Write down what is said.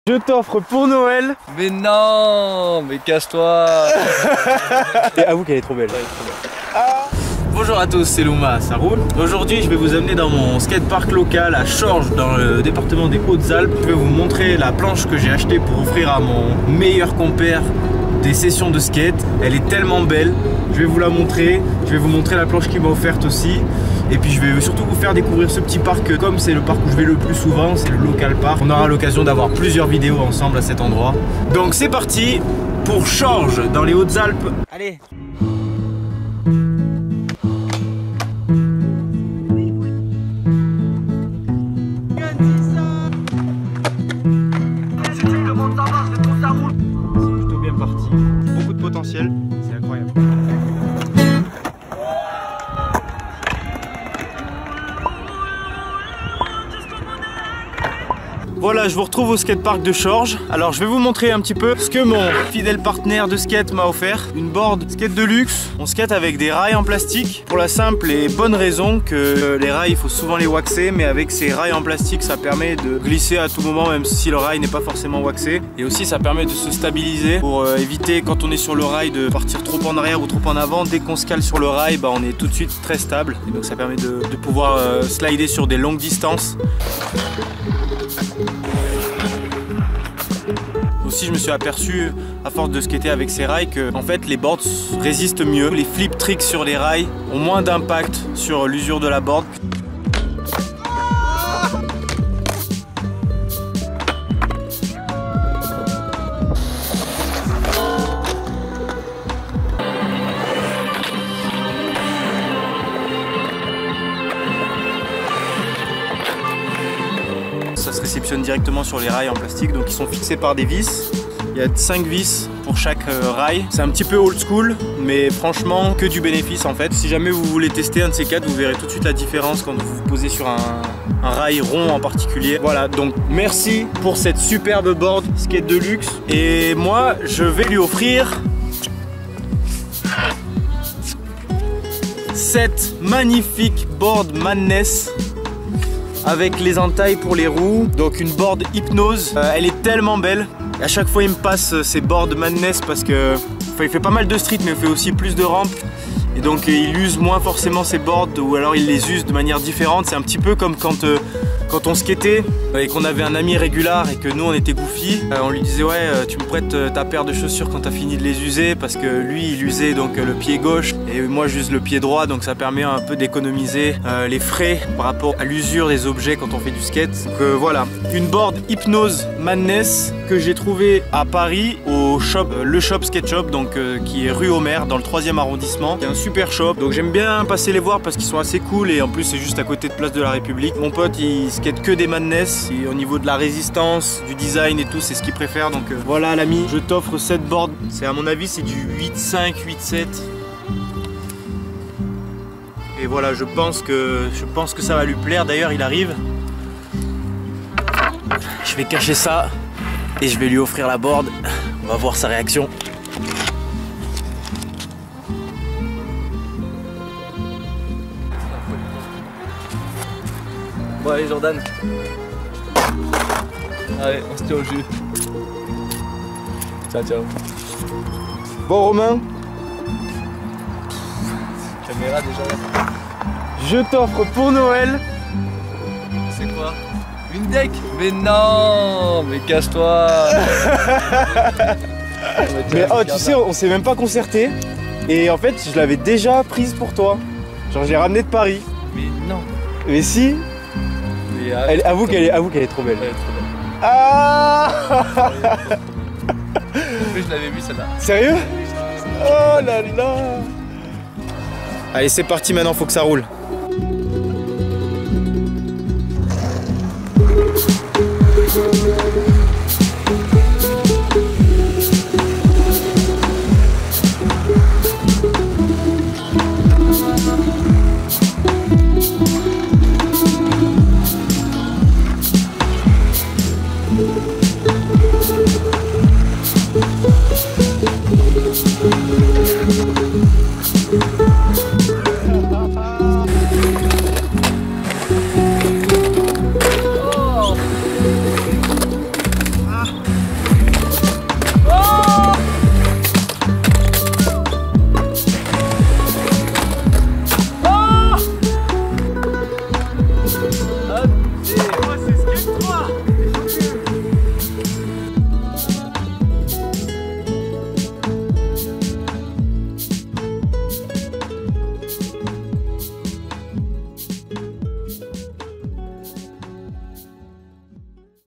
Je t'offre pour Noël. Mais non, mais casse-toi. Et avoue qu'elle est trop belle. Bonjour à tous, c'est Louma, ça roule. Aujourd'hui je vais vous amener dans mon skatepark local à Chorges dans le département des Hautes-Alpes. Je vais vous montrer la planche que j'ai achetée pour offrir à mon meilleur compère des sessions de skate. Elle est tellement belle, je vais vous la montrer. Je vais vous montrer la planche qu'il m'a offerte aussi. Et puis je vais surtout vous faire découvrir ce petit parc, comme c'est le parc où je vais le plus souvent, c'est le local park. On aura l'occasion d'avoir plusieurs vidéos ensemble à cet endroit. Donc c'est parti pour Chorges dans les Hautes-Alpes. Allez. C'est plutôt bien parti, beaucoup de potentiel, c'est incroyable. Voilà, je vous retrouve au skatepark de Chorges. Alors je vais vous montrer un petit peu ce que mon fidèle partenaire de skate m'a offert. Une board skate de luxe. On skate avec des rails en plastique pour la simple et bonne raison que les rails il faut souvent les waxer, mais avec ces rails en plastique ça permet de glisser à tout moment même si le rail n'est pas forcément waxé. Et aussi ça permet de se stabiliser pour éviter quand on est sur le rail de partir trop en arrière ou trop en avant. Dès qu'on se cale sur le rail, on est tout de suite très stable. Et donc ça permet de pouvoir slider sur des longues distances. Aussi je me suis aperçu à force de skater avec ces rails que en fait les boards résistent mieux. Les flip tricks sur les rails ont moins d'impact sur l'usure de la board. Ça se réceptionne directement sur les rails en plastique, donc ils sont fixés par des vis. Il y a 5 vis pour chaque rail. C'est un petit peu old school, mais franchement que du bénéfice en fait. Si jamais vous voulez tester un de ces 4, vous verrez tout de suite la différence quand vous vous posez sur un rail rond en particulier. Voilà, donc merci pour cette superbe board skate de luxe. Et moi, je vais lui offrir cette magnifique board Madness avec les entailles pour les roues, donc une board Hypnose. Elle est tellement belle. À chaque fois il me passe ces boards Madness parce que il fait pas mal de street mais il fait aussi plus de rampes. Et donc il use moins forcément ses boards ou alors il les use de manière différente. C'est un petit peu comme quand on skatait et qu'on avait un ami régulier et que nous on était goofy, on lui disait ouais tu me prêtes ta paire de chaussures quand t'as fini de les user, parce que lui il usait donc le pied gauche et moi j'use le pied droit, donc ça permet un peu d'économiser les frais par rapport à l'usure des objets quand on fait du skate. Donc voilà, une board Hypnose Madness que j'ai trouvé à Paris au shop, le shop skate shop, donc qui est rue Homer dans le 3e arrondissement. C'est un super shop, donc j'aime bien passer les voir parce qu'ils sont assez cool et en plus c'est juste à côté de Place de la République. Mon pote il skate que des Madness et au niveau de la résistance, du design et tout, c'est ce qu'il préfère. Donc voilà l'ami, je t'offre cette board. C'est à mon avis c'est du 8.5, 8.7. Et voilà, je pense que ça va lui plaire. D'ailleurs il arrive. Je vais cacher ça et je vais lui offrir la board. On va voir sa réaction. Bon allez Jordan. Allez, on se tient au jus. Ciao ciao. Bon Romain, Caméra déjà là. je t'offre pour Noël. C'est quoi? Une deck? Mais non, mais casse-toi. Mais oh tu sais, on s'est même pas concerté. Et en fait je l'avais déjà prise pour toi. Genre j'ai ramené de Paris. Mais non. Mais si. Mais avoue qu'elle est trop belle. Elle est trop belle. Ah. Mais je l'avais vu celle-là. Sérieux? Oh là là. Allez c'est parti maintenant, faut que ça roule.